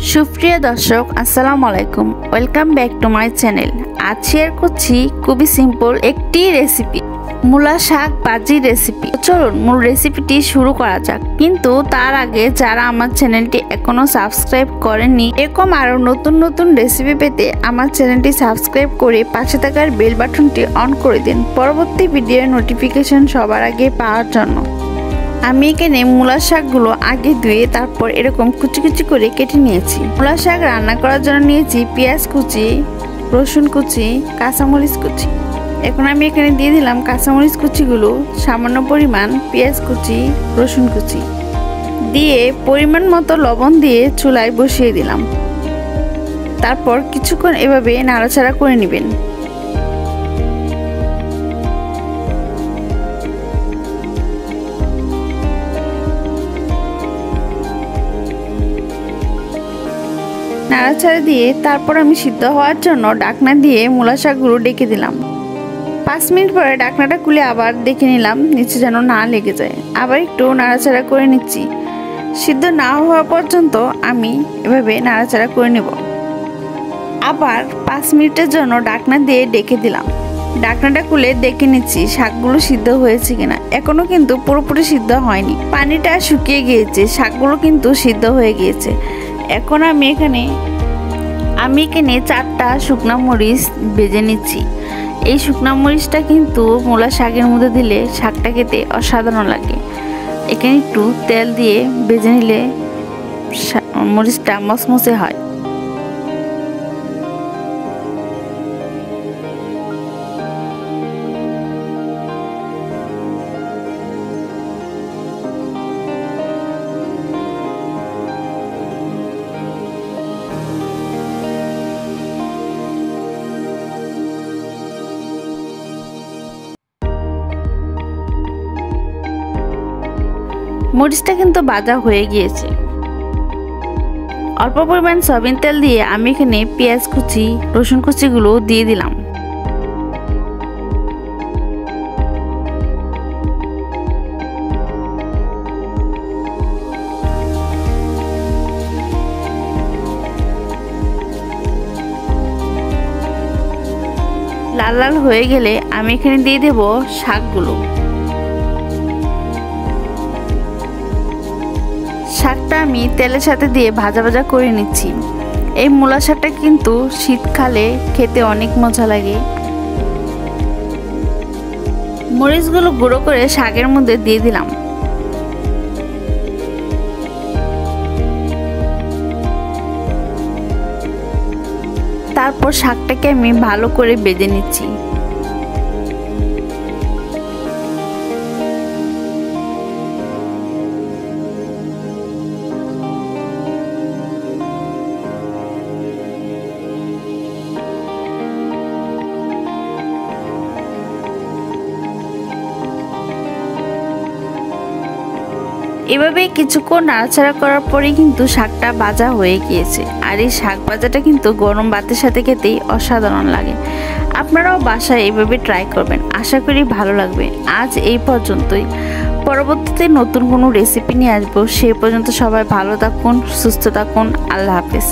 সুপ্রিয় দর্শক আসসালামু আলাইকুম, welcome back to my channel. আজ শেয়ার করছি খুবই সিম্পল একটি রেসিপি, মূলা শাক ভাজির রেসিপি। চলুন মূল রেসিপিটি শুরু করা যাক। কিন্তু তার আগে যারা আমার চ্যানেলটি এখনো সাবস্ক্রাইব করেননি, এরকম আরো নতুন নতুন রেসিপি পেতে আমার চ্যানেলটি সাবস্ক্রাইব করে পাশে থাকার বেল বাটনটি অন করে দিন পরবর্তী ভিডিওর নোটিফিকেশন সবার আগে পাওয়ার জন্য। আমি এখানে মূলা শাকগুলো আগে ধুয়ে তারপর এরকম কুচি কুচি করে কেটে নিয়েছি। মূলা শাক রান্না করার জন্য নিয়েছি পেঁয়াজ কুচি, রসুন কুচি, কাঁচামরিচ কুচি। এখন আমি এখানে দিয়ে দিলাম কাঁচামরিচ কুচিগুলো, সামান্য পরিমাণ পেঁয়াজ কুচি, রসুন কুচি দিয়ে পরিমাণ মতো লবণ দিয়ে চুলায় বসিয়ে দিলাম। তারপর কিছুক্ষণ এভাবে নাড়াচাড়া করে নেবেন। নাড়াচাড়া দিয়ে তারপর আমি সিদ্ধ হওয়ার জন্য ঢাকনা দিয়ে মূলা শাকগুলো ডেকে দিলাম। 5 মিনিট পরে ঢাকনাটা খুলে আবার দেখে নিলাম নিচে যেন না লেগে যায়। আবার একটু নাড়াচাড়া করে নিচ্ছি। সিদ্ধ না হওয়া পর্যন্ত আমি এভাবে নাড়াচাড়া করে নেব। আবার 5 মিনিটের জন্য ঢাকনা দিয়ে ডেকে দিলাম। ঢাকনাটা খুলে দেখে নিচ্ছি শাকগুলো সিদ্ধ হয়েছে কিনা। এখনো কিন্তু পুরোপুরি সিদ্ধ হয়নি, পানিটা শুকিয়ে গিয়েছে, শাকগুলো কিন্তু সিদ্ধ হয়ে গিয়েছে। এখন আমি এখানে 4টা শুকনো মরিচ ভেজে নিচ্ছি। এই শুকনো মরিচটা কিন্তু মূলা শাকের মধ্যে দিলে শাকটা খেতে অসাধারণ লাগে। এখানে একটু তেল দিয়ে ভেজে নিলে মরিচটা মচমচে হয়। মরিচটা কিন্তু ভাজা হয়ে গিয়েছে। অল্প পরিমাণ সয়াবিন তেল দিয়ে আমি এখানে পেঁয়াজ কুচি, রসুন কুচিগুলো দিয়ে দিলাম। লাল লাল হয়ে গেলে আমি এখানে দিয়ে দেব শাকগুলো। শাকটা আমি তেলের সাথে দিয়ে ভাজা ভাজা করে নিচ্ছি। এই মূলা শাকটা কিন্তু শীতকালে খেতে অনেক মজা লাগে। মরিচগুলো গুঁড়ো করে শাকের মধ্যে দিয়ে দিলাম। তারপর শাকটাকে আমি ভালো করে ভেজে নিচ্ছি। এভাবে কিছুক্ষণ নাড়াচাড়া করার পরেই কিন্তু শাকটা ভাজা হয়ে গিয়েছে। আর এই শাক ভাজাটা কিন্তু গরম ভাতের সাথে খেতেই অসাধারণ লাগে। আপনারাও বাসায় এইভাবে ট্রাই করবেন, আশা করি ভালো লাগবে। আজ এই পর্যন্তই, পরবর্তীতে নতুন কোনো রেসিপি নিয়ে আসবো। সেই পর্যন্ত সবাই ভালো থাকুন, সুস্থ থাকুন। আল্লাহ হাফেজ।